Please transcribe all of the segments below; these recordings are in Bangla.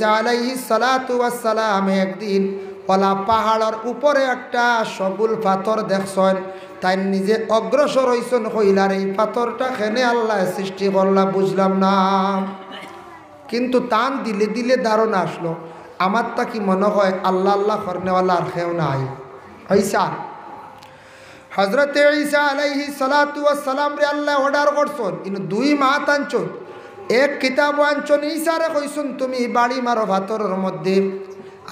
ঈসা আলাইহিস সালাতু ওয়াস সালাম একদিন ওলা পাহাড়ের উপরে একটা সবুল পাথর দেখছেন, তাই নিজে অগ্রসর হইছেন কইলার এই পাথরটা খেনে আল্লাহ সৃষ্টি করলা বুঝলাম না। কিন্তু টান দিলে দিলে ধারণা আসলো, আমার তা কি মনে হয় আল্লাহ আল্লাহ করনেওয়ালা আর কেউ নাই। ঈসা হজরতে ঈসা আলাইহিস সালাতু ওয়াস সালাম রে আল্লাহ অর্ডার করছেন, কিন্তু দুই মাত আনছন, এক কিতাব আনছন ঈসারে কইছেন তুমি বাড়ি মারো পাথরের মধ্যে,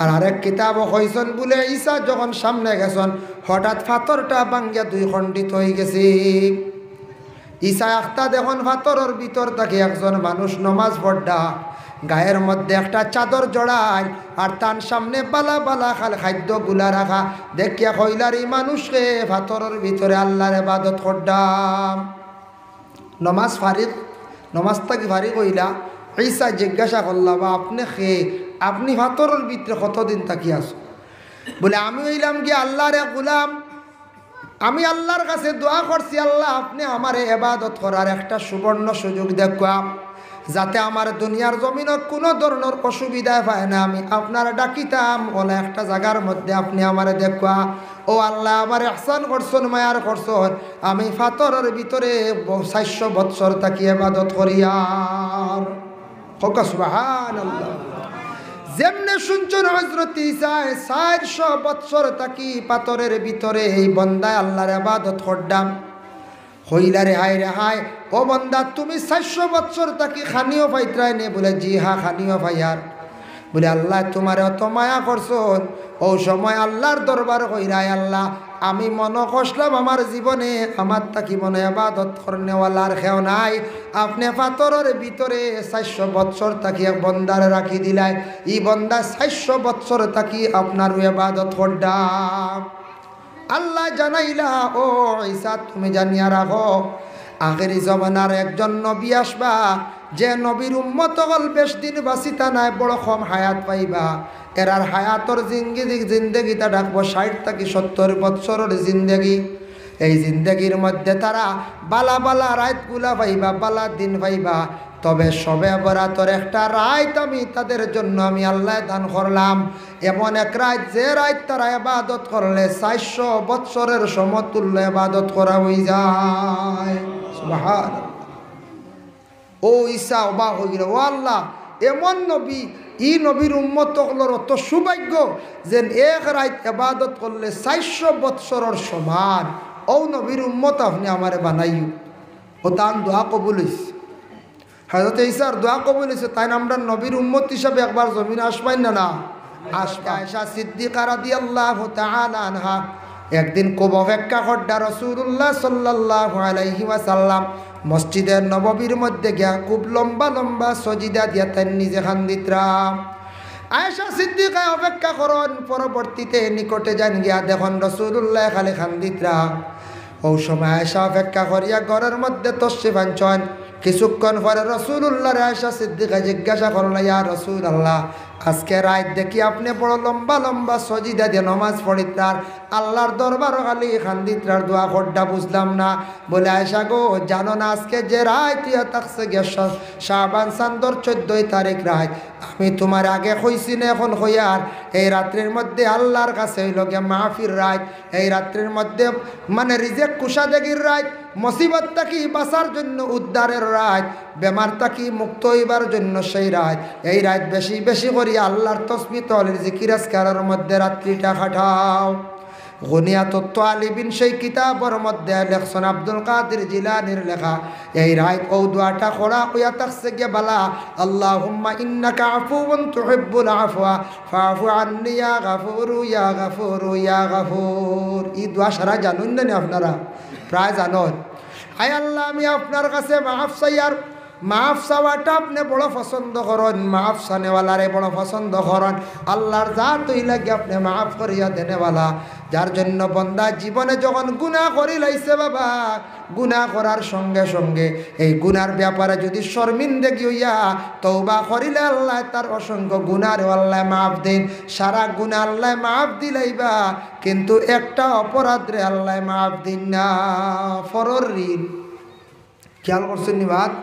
আর আরেক কিতাব কইছেন বলে ঈসা যখন সামনে গেছেন হঠাৎ পাথরটা ভাঙ্গিয়া দুই খণ্ডিত হয়ে গেছে। ঈসা আখতা দেখুন পাথরের ভিতর থেকে একজন মানুষ নমাজ পড়া, গায়ের মধ্যে একটা চাদর জড়ায় আর তার সামনে বালা বালা খাদ্যগুলা রাখা, দেখিয়া কইলার এই মানুষকে পাথরের ভিতরে আল্লাহর ইবাদত করতাম। নমাজ ফারিক, নমাজটা কি ফারিক হইলা? ঈসা জিজ্ঞাসা করলাম আপনি খে, আপনি পাথরের ভিতরে কতদিন থাকি আছো? বলে আমি হইলাম কি আল্লাহর গোলাম, আমি আল্লাহর কাছে দোয়া করছি আল্লাহ আপনি আমার ইবাদত করার একটা সুবর্ণ সুযোগ দেখা, যাতে আমার দুনিয়ার জমিনে কোনো ধরনের অসুবিধা পায় না, আমি আপনার ডাকিতাম ওলা একটা জায়গার মধ্যে আপনি আমার দেখা। ও আল্লাহ আমার ইহসান করছেন, মায়ার করছেন, আমি পাথরের ভিতরে 400 বৎসর থাকি ইবাদত করি। আর সুবহানাল্লাহ, যেমনে শুনছেন হযরত ঈসা 400 বৎসর থাকি পাথরের ভিতরে এই বন্দায় আল্লাহর ইবাদত করতাম। হইলা রে হায় রে হায়, ও বন্দা তুমি 400 বৎসর থাকি খানিও পাইত্রাই নে? বলে জি হ্যাঁ খানিও পাইয়ার। বলে আল্লাহ তোমার অত মায়া করছেন। ও সময় আল্লাহর দরবার কইরাই আল্লাহ আমি মনে করলাম আমার জীবনে আমার তাকি মনে ইবাদত করনেওয়ালার কেউ নাই, আপনি পাথরের ভিতরে 400 বৎসর থাকি এক বন্দারে রাখি দিলাই, ই বন্দা 400 বৎসর থাকি আপনার ইবাদত করতাম। আল্লাহ জানাইলা ও ঈসা তুমি জানিয়া রাখো আখেরি জমানার একজন নবী আসবা, যে নবীর উম্মত হল বেশ দিন বাঁচিতা নাই, বড় কম হায়াত পাইবা। এরার হায়াতর জিন্দগিটা ডাকবো 60 থেকে 70 বৎসরের জিন্দগি। এই জিন্দগির মধ্যে তারা বালা বালা রাতগুলা পাইবা, বালা দিন পাইবা, তবে সবে বরাতর একটা রাত আমি তাদের জন্য আমি আল্লাহ দান করলাম, এমন এক রাত যে রাত তারা ইবাদত করলে 400 বৎসরের সমতুল্য ইবাদত করা হয়ে যায়। সুবহানাল্লাহ। ও ঈসা অবাক হয়ে গেল, ও আল্লাহ এমন নবী, ই নবীর উম্মত হলোর অত সৌভাগ্য যে এক রাত ইবাদত করলে 400 বৎসরের সমান। ও নবীর উম্মত আপনি আমারে বানাইও। ও তার দোয়া কবুল হইছে, হযরত ঈসার দোয়া কবুল হইছে, তাই আমরা নবীর উম্মত হিসাবে একবার জমিনে আসবাই না না আসবা। আয়েশা সিদ্দিকা রাদিয়াল্লাহু তাআলা আনহা একদিন খুব অপেক্ষা করডা রাসূলুল্লাহ সাল্লাল্লাহু আলাইহি ওয়াসাল্লাম মসজিদের নববীর মধ্যে গিয়া খুব লম্বা লম্বা সজিদা দিয়া তাই নিজে খান্দিত্রা। আয়েশা সিদ্দিকা অপেক্ষা করেন, পরবর্তীতে নিকটে যান গিয়া দেখুন রাসূলুল্লাহ খালি খান্দিত্রা। ও সময় আয়েশা অপেক্ষা করিয়া ঘরের মধ্যে তশরিফ আনছেন। কিছুক্ষণ পরে রাসূলুল্লাহ আয়েশা সিদ্দিকা জিজ্ঞাসা করল, ইয়া রাসূলুল্লাহ আজকে রাত দেখি আপনি বড় লম্বা লম্বা সজিদা দিয়ে নমাজ পড়িত্রার, আল্লাহর দরবার খালি খান্দিত্রার দোয়া করডা বুঝলাম না। বলে আয়েশা গো জানো না আজকে যে রাত থাকছে গিয়া শাবান চাঁদর 14 তারিখ রাত, আমি তোমার আগে কইছি না এখন হইয়ার এই রাত্রির মধ্যে আল্লাহর কাছে হইল গিয়া মাহফির রাত, এই রাত্রির মধ্যে মানে রিজেক কুশাদেগির রাত, মুসিবত থাকি বাঁচার জন্য উদ্ধারের রাত, বেমার থাকি মুক্ত হইবার জন্য সেই রাত। এই রাত বেশি বেশি করি আল্লাহর তসবিহ তহলিল জিকির আজকারের মধ্যে রাত্রিটা কাটাও। গুনিয়াতুত তালিবিন সেই কিতাবের মধ্যে লেখছেন আব্দুল কাদের জিলানীর লেখা এই রাত ও দোয়াটা করা হইয়া থাকছে গিয়া বালা, আল্লাহুম্মা ইন্নাকা আফুউন তুহিব্বুল আফওয়া ফাফু আন্নি ইয়া গাফুরু ইয়া গাফুরু ইয়া গাফুর। এই দোয়া সারা জানুন না আপনারা? প্রায় জানুন। আয় আল্লাহ আমি আপনার কাছে মাফ চাই, আর মাফ চাওয়াটা আপনি বড় পছন্দ করেন, মাফ চানেওয়ালারে বড় পছন্দ করেন। আল্লাহর জাত হইলাগে আপনি মাফ করিয়া দেনেওয়ালা, যার জন্য বন্দা জীবনে যখন গুনাহ করি লাইছে বাবা, গুনাহ করার সঙ্গে সঙ্গে এই গুনার ব্যাপারে যদি শর্মিন্দগি হইয়া তওবা করিলে আল্লাহ তার অসংখ্য গুনার আল্লাহ মাফ দেন। সারা গুনাহ আল্লাহ মাফ দিলাইবা, কিন্তু একটা অপরাধ রে আল্লাহ মাফ দিন না, ফরর ঋণ। খেয়াল করছেন নি বাদ?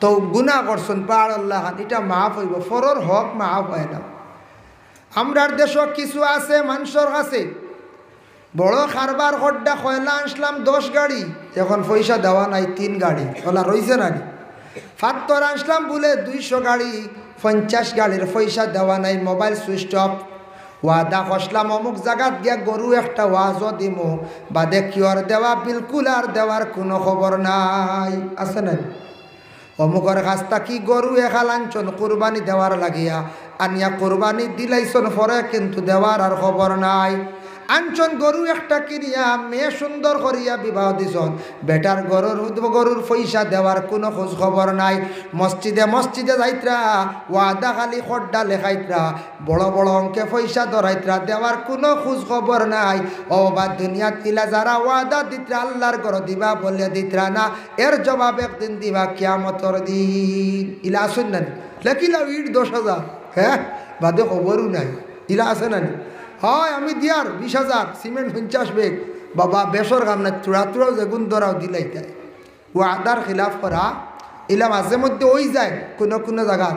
তো গুনাহ করছেন পার আল্লাহ এটা মাফ হইব, ফরর হক মাফ হয় না। আমরার দেশ কিছু আছে মানুষের কাছে বড় কারবার হড্ডা কয়লা আনলাম 10 গাড়ি, এখন পয়সা দেওয়া নাই 3 গাড়ি, ওলা রইছে না। ফাত্তর আনলাম বলে 200 গাড়ি, 50 গাড়ির পয়সা দেওয়া নাই, মোবাইল সুইচ অফ। ওয়াদা কষলাম অমুক জায়গাত গিয়া গরু একটা ওয়াজও দিমু, বাদে কিয়র দেওয়া বিলকুল আর দেওয়ার কোনো খবর নাই, আছে না? অমুকর কাছটা কি গরু এখাল আনছন কোরবানি দেওয়ার লাগিয়া, আনিয়া কোরবানি দিলাইছন পরে কিন্তু দেওয়ার আর খবর নাই। আনছন গরু একটা কিনিয়া মেয়ে সুন্দর করিয়া বিবাহ দিছন, বেটার গরুর পয়সা দেওয়ার কোনো খোঁজ খবর নাই। মসজিদে যাইত্রা ওয়াদা খালি খড্ডা লেখাইত্রা, বড় বড় অঙ্কে পয়সা ধরাইত্রা, দেওয়ার কোনো খোঁজ খবর নাই। ও বা দুনিয়াত ইলা যারা ওয়াদা দিত্রা আল্লাহর ঘর দিবা বলে দিত্রা না, এর জবাব একদিন দিবা কিয়ামতর দিন। ইলা আসেন না লেখিলা ইট 10,000, হ্যাঁ বাদে খবরও নাই, ইলা আছে না? হয় আমি দিয়ার 20,000, সিমেন্ট 50 বেগ, বাবা বেসর কাম না, চূড়াও যেগুন ধরাও দিলাই তাই। ও আদার খিলাফ করা এলা মাঝে মধ্যে ওই যায় কোনো কোনো জায়গা।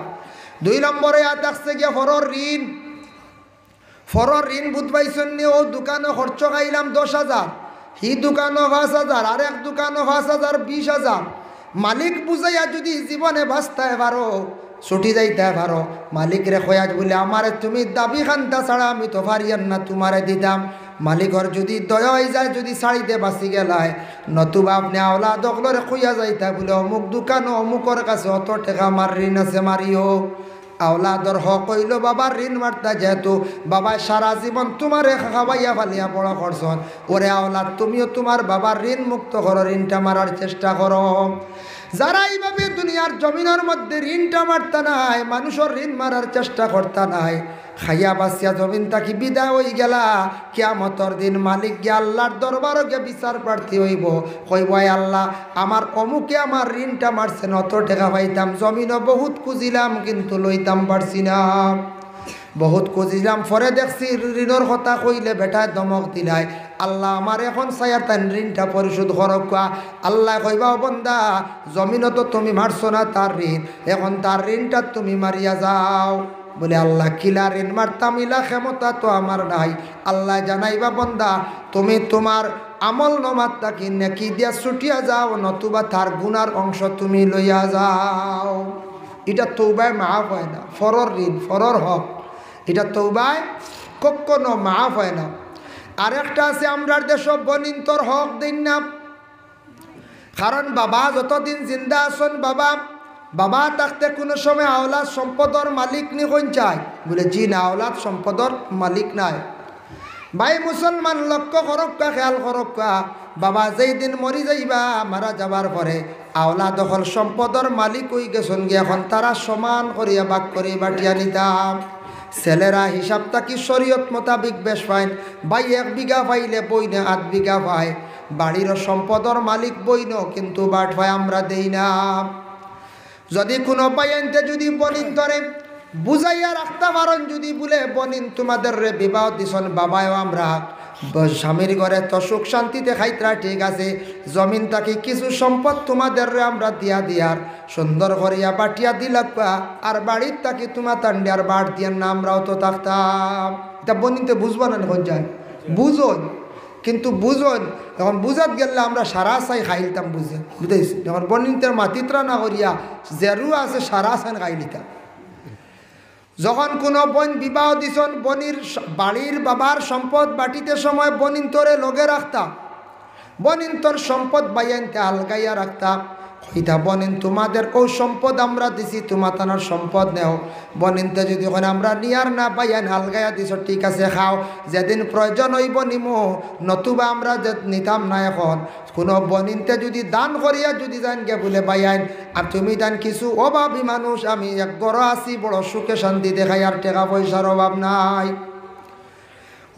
2 নম্বরে আসছে গিয়া ফরর ঋণ বুধবাইছেন নি, ও দোকানে খরচ খাইলাম 10,000, হি দোকানও 5,000, আর এক দোকানও 5,000, 20,000। মালিক বুঝাইয়া যদি জীবনে বাঁচতে পারো, ছুটি যাইতে পারো, মালিক রে খয়াজ বলে আমারে তুমি দাবি খান্তা ছাড়া আমি তো পারিয়ান না তোমারে দিতাম। মালিকর যদি দয়া হয়ে যায়, যদি শাড়িতে বাঁচি গেলায়, নতুবা আপনি আওলা দখলরে খুঁয়া যাইতা বলে অমুক দোকান অমুকর কাছে অত টাকা আমার ঋণ আছে মারিও। আওলাদর হক হইল বাবার ঋণ মারতা, যেহেতু বাবা সারা জীবন তোমারে খাওয়াইয়া ফালিয়া বড় করছন, ওরে আওলাদ তুমিও তোমার বাবার ঋণ মুক্ত করো, ঋণটা মারার চেষ্টা করো। যারা এইভাবে দুনিয়ার জমিনের মধ্যে ঋণটা মারতা নাই, মানুষের ঋণ মারার চেষ্টা করতা নাই, খাইয়া বাসিয়া জমিন তাকি বিদায় হয়ে গেলা, কিয়ামতর দিন মালিক গিয়া আল্লাহর দরবারও গিয়ে বিচার প্রার্থী হইব, কইব আল্লাহ আমার অমুকে আমার ঋণটা মারছেন, অত টাকা পাইতাম, জমিনও বহুত খুঁজিলাম কিন্তু লইতাম পারছি না, বহুত খুঁজিলাম, পরে দেখছি ঋণের কথা কইলে বেটায় দমক দিলাই, আল্লাহ আমার এখন চাইয়া তাই ঋণটা পরিশোধ করকা। আল্লাহ কইবা বন্দা জমিনও তো তুমি মারছো না তার ঋণ, এখন তার ঋণটা তুমি মারিয়া যাও। বলে আল্লাহ কিলা ঋণ মারতাম, ইলা ক্ষমতা তো আমার নাই। আল্লাহ জানাইবা বন্দা তুমি তোমার আমল নমাত্তা কি নেকি দিয়া ছুটিয়া যাও, নতুবা তার গুনার অংশ তুমি লইয়া যাও। এটা তৌবায় মাফ হয় না, ফরর ঋণ ফরর হক, এটা তৌবায় কখনো মাফ হয় না। আরেকটা আছে আমরার দেশ বনিন্তর হক দিন না, কারণ বাবা যতদিন জিন্দা আছেন বাবা থাকতে কোনো সময় আওলাদ সম্পদর মালিক নি কোন চায়, বলে জি না, আওলাদ সম্পদর মালিক নাই। ভাই মুসলমান লক্ষ্য করক্কা, খেয়াল করক্কা, বাবা যেই দিন মরি যাইবা, মারা যাবার পরে আওলাদ দখল সম্পদর মালিক হই গেছেন গিয়ে, এখন তারা সমান করিয়া ভাগ করে বাটিয়া নিতাম। ছেলেরা হিসাবটা কি শরীয়ত মোতাবিক বেশ পাইন, ভাই 1 বিঘা পাইলে বইনে 8 বিঘা পায়, বাড়ির সম্পদর মালিক বইন কিন্তু বাট পায় আমরা দেই না। যদি কোনো পাইনতে যদি বনিন ধরে বুঝাইয়া রাখতে পারেন, যদি বলে বনিন তোমাদের রে বিবাহ দিছন বাবাও আমরা স্বামীর ঘরে তো সুখ শান্তিতে খাইতরা, ঠিক আছে, জমিন তাকে কিছু সম্পদ তোমাদের রে আমরা দিয়ার সুন্দর করিয়া বাটিয়া দিলাকা, আর বাড়ির তাকে তোমার তান্ডিয়ার বাট দিয়ার না আমরাও তো থাকতাম। এটা বনিনতে বুঝবো না, এখন যায় বুঝোন, কিন্তু বুঝোন এখন বুঝাত গেলে আমরা সারা চাই খাইলতাম, বুঝাইছি, যখন বনিনতের মাতিত্রা না করিয়া জেরু আছে সারা চাই খাইলিতাম। যখন কোনো বোন বিবাহ দিছন, বনির বাড়ির বাবার সম্পদ বাটিতে সময় বনিন্তরে লগে রাখতাম, বনিন্তর সম্পদ বাইয়ানতে আলগাইয়া রাখতাম, হইতা বনিন তোমাদের ও সম্পদ আমরা দিছি, তোমার তানার সম্পদ নেও, বনিনতে যদি ওখানে আমরা নিয়ার না বাইয়ান আলগাইয়া দিছ, ঠিক আছে খাও, যেদিন প্রয়োজন হইব নিমো, নতুবা আমরা যে নিতাম না। এখন কোনো বনিনতে যদি দান করিয়া যদি যান গে বলে বাইয়ান আর তুমি দান কিছু অভাবী মানুষ, আমি এক গড় আছি বড় সুখে শান্তি দেখাই, আর টাকা পয়সার অভাব নাই,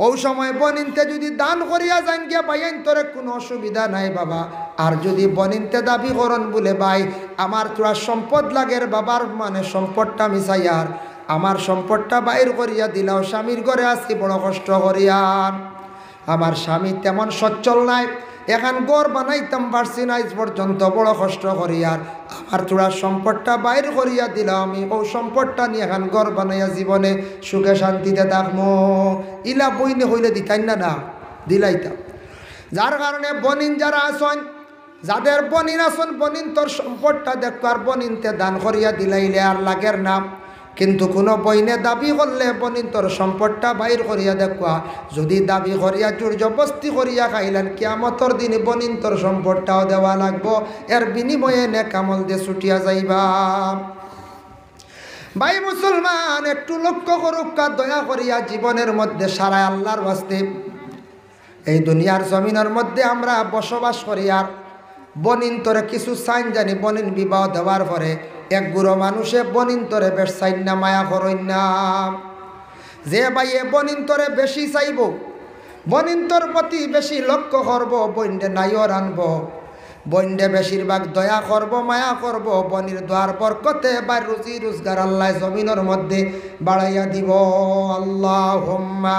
ওই সময় বনিনতে যদি দান করিয়া যান গিয়া বাইয়ান তোরে কোনো অসুবিধা নাই বাবা। আর যদি বনিনতে দাবি করন বলে ভাই আমার তোরা সম্পদ লাগের বাবার মানে সম্পদটা মিশাইয়ার, আমার সম্পদটা বাইর করিয়া দিলাও, স্বামীর ঘরে আসি বড় কষ্ট করিয়ার, আমার স্বামী তেমন সচ্ছল নাই, এখন গড় বানাইতাম পারছি না আজ পর্যন্ত বড় কষ্ট করি আর আমার তোরা সম্পদটা বাইর করিয়া দিলাম আমি ও সম্পদটা নিয়ে এখন গড় বানাইয়া জীবনে সুখে শান্তিতে থাকবো ইলা বইনে হইলে দিতাই না না দিলাইতাম যার কারণে বনিন যারা আসন যাদের বনিন আসন বনিন তোর সম্পদটা দেখো আর বনিনতে দান করিয়া দিলাইলে আর লাগের না কিন্তু কোনো বইনে দাবি করলে বনিন তোর সম্পদটা বাইর করিয়া দেখুয়া যদি দাবি করিয়া জোর জবস্তি করিয়া খাইলেন কিয়ামতর দিনে বনিন তোর সম্পদটাও দেওয়া লাগবো এর বিনিময়ে নেক আমল দিয়ে ছুটিয়া যাইবা ভাই মুসলমান একটু লক্ষ্য করুক দয়া করিয়া জীবনের মধ্যে সারা আল্লাহর বাস্তে এই দুনিয়ার জমিনের মধ্যে আমরা বসবাস করি আর বনিন তোরে কিছু সাইন জানি বনিন বিবাহ দেওয়ার পরে এক গুঁড়ো মানুষে বনিন তোরে বেশ সাইন না মায়া করইন না যে ভাইয়ে বনিন তোরে বেশি চাইব বনিন তোর প্রতি বেশি লক্ষ্য করব বইন্ডে নাইও আনব বইন্ডে বেশিরভাগ দয়া করব মায়া করব বনির দোয়ার বরকতে বা রুজি রোজগার আল্লাহ জমিনের মধ্যে বাড়াইয়া দিব আল্লাহুম্মা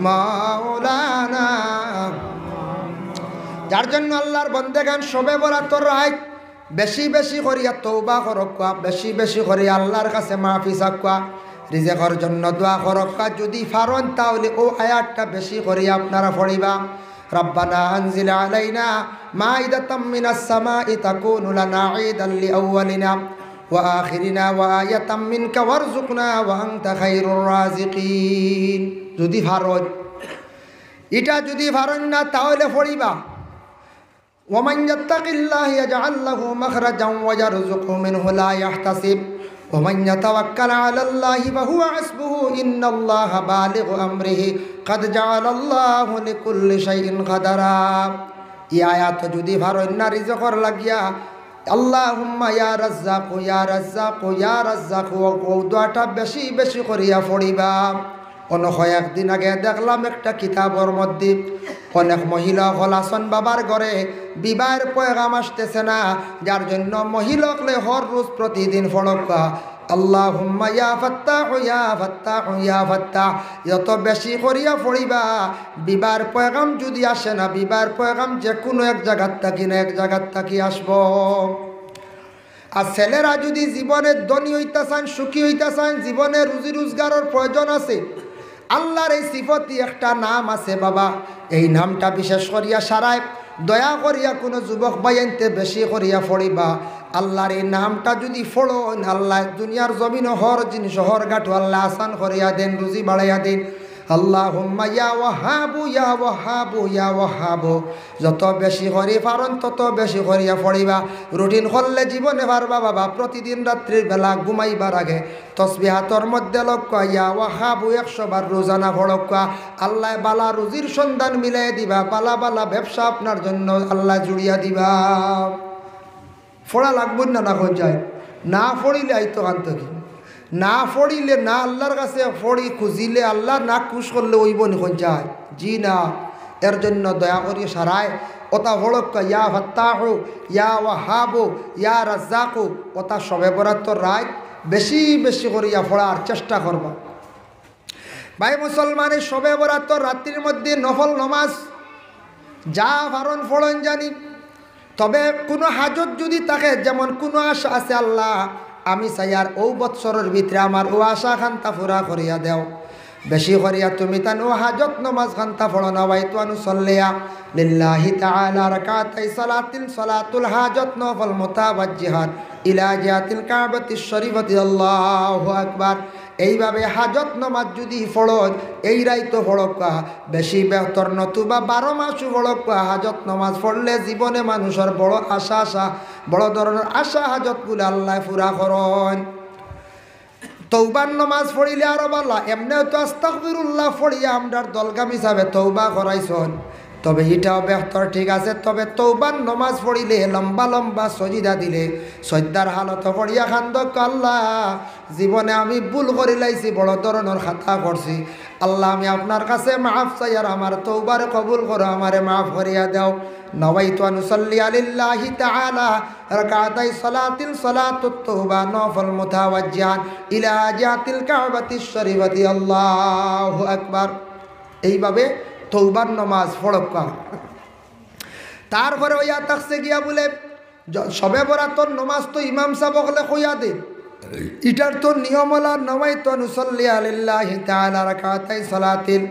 মাওলানা যার জন্য আল্লাহর বন্দেগান সবে বরাতর রাত বেশি বেশি করিয়া তওবা করকা বেশি বেশি করিয়া আল্লাহর কাছে মাফি চাকা রিজেকের জন্য দোয়া করকা যদি ফারন তাহলে ও আয়াতটা বেশি করিয়া আপনারা পড়িবা রব্বানা আনজিল আলাইনা মাইদাতাম মিনাস সামাই তাকুনু লানা ঈদান লিআউয়ালিনা ওয়া আখিরিনা ওয়া আয়াতাম মিনকা ওয়ারযুকনা ওয়া আনতা খায়রুর রাযিকিন যদি ফারন এটা যদি ফারন না তাহলে পড়িবা ওয়ামান ইয়াত্তাকিল্লাহ ইয়াজআল লাহু মাখরাজান ওয়া ইয়ারযুকহু মিনহু লা ইয়াহতাসিব ওয়ামান ইয়াতাওয়াক্কাল আলাল্লাহি ফাহুয়া হাসবুহু ইন্নাল্লাহা বালিগু আমরিহি ক্বাদ জাআলাল্লাহু লিকুল্লি শাইইন কাদারা এই আয়াত যদি ফারন না রিজকর লাগিয়া আল্লাহুম্মা ইয়া রাজ্জাকু ইয়া রাজ্জাকু ইয়া রাজ্জাকু ও দোয়াটা বেশি বেশি করিয়া পড়িবা একদিন আগে দেখলাম একটা কিতাবের মধ্যে অনেক মহিলা হলাসন বাবার ঘরে বিবাহের পয়গাম আসতেছে না যার জন্য মহিলাকলে হর রোজ প্রতিদিন ফড়কা আল্লাহুম্মা ইয়া ফাত্তাহু ইয়া ফাত্তাহু ইয়া ফাত্তাহ যত বেশি করিয়া পড়িবা বিবাহের পয়গাম যদি আসে না বিবাহের পয়গাম যে কোনো এক জায়গার থাকি না এক জায়গার থাকি আসবো আর ছেলেরা যদি জীবনে ধনী হইতে চান সুখী হইতে চান জীবনে রুজি রোজগারের প্রয়োজন আছে আল্লাহর এই সিফতি একটা নাম আছে বাবা এই নামটা বিশেষ করিয়া সারায় দয়া করিয়া কোনো যুবক বাইনতে বেশি করিয়া পড়িবা আল্লাহর এই নামটা যদি ফড়ো আল্লাহ দুনিয়ার জমিন হর জিনিস হর গাঠু আল্লাহ আসান করিয়া দেন রুজি বাড়াইয়া দেন আল্লাহুম্মা ইয়া ওয়াহাবু ইয়া ওয়াহাবু ইয়া ওয়াহাবু যত বেশি করি পারন তত বেশি করিয়া পড়িবা রুটিন করলে জীবনে পারবা বাবা প্রতিদিন রাত্রির বেলা ঘুমাইবার আগে তসবিহাতর মধ্যে লক্ষ্য ইয়া ওয়াহাবু 100 বার রোজানা পড়কা আল্লাহ বালা রুজির সন্ধান মিলাই দিবা বালা বালা ব্যবসা আপনার জন্য আল্লাহ জুড়িয়া দিবা ফড়া লাগবে না না কোন যায় না পড়িলে আইতো আন্তকি না পড়িলে না আল্লাহর কাছে পড়ি খুঁজিলে আল্লাহ না খুশ করলে ওইব নিখন যায় জি না এর জন্য দয়া করি সারায় ওটা হড়ক্কা ইয়া ফাত্তাহু ইয়া ওয়াহাবু ইয়া রাজ্জাকু ওটা সবে বরাতর রাত বেশি বেশি করিয়া পড়ার চেষ্টা করবা ভাই মুসলমানের সবে বরাতর রাত্রির মধ্যে নফল নমাজ যা ফারন ফড়ন জানি তবে কোনো হাজত যদি থাকে যেমন কোনো আশা আছে আল্লাহ আমি চাই আর ও বৎসরের ভিতরে আমার ও আশা খান্তা ফুরা করিয়া দেও বেশি করিয়া তুমি তান ও হাজত নমাজ খান্তা ফড়ো না ভাই তো সল্লিয়া লিল্লাহি তাআলা রাকাতাই সালাতুল হাজত নফল মুতাওয়াজ্জিহাত ইলা জিহাতিল কাবাতিশ শরীফাতি আল্লাহু আকবার এইভাবে হাজত নমাজ যদি ফড়ো এই রাইতো ফড়কা বেশি বেহতর নতুবা 12 মাসও ফড়কা হাজত নমাজ পড়লে জীবনে মানুষের বড় আশা বড় ধরনের আশা হাজতগুলো আল্লাহ পুরা করেন তৌবার নমাজ পড়িলে আরো ভালো এমনিও তো আস্তাগফিরুল্লাহ পড়িয়া আমরার দলগাম হিসাবে তৌবা করাইছন তবে এটাও বেহতর ঠিক আছে। তবে তৌবার নমাজ পড়িলে লম্বা লম্বা সজিদা দিলে সজ্জার হালত পড়িয়া খান্দ আল্লাহ জীবনে আমি ভুল করে লাইছি, বড় ধরনের খাতা করছি, আল্লাহ আমি আপনার কাছে মাফ চাই আর আমার তৌবার কবুল করো, আমারে মাফ করিয়া দাও। নওয়াইতু আন উসাল্লি আলিল্লাহি তাআলা রাকাতাই সালাতিল সালাতুত তাওবা নফল মুতাওয়াজ্জিহান ইলা জাতিল কাবাতিশ শরীফাতি আল্লাহু আকবার। এইভাবে তৌবার নমাজ পড়কা। তারপরে ওইয়া থাকছে গিয়া বলে সবে বরাতর নমাজ তো ইমাম সাহেব হলে কইয়া দে, এটার তো নিয়ম হল নওয়াইতু আন উসাল্লি আলিল্লাহি তাআলা রাকাতাই সালাতিল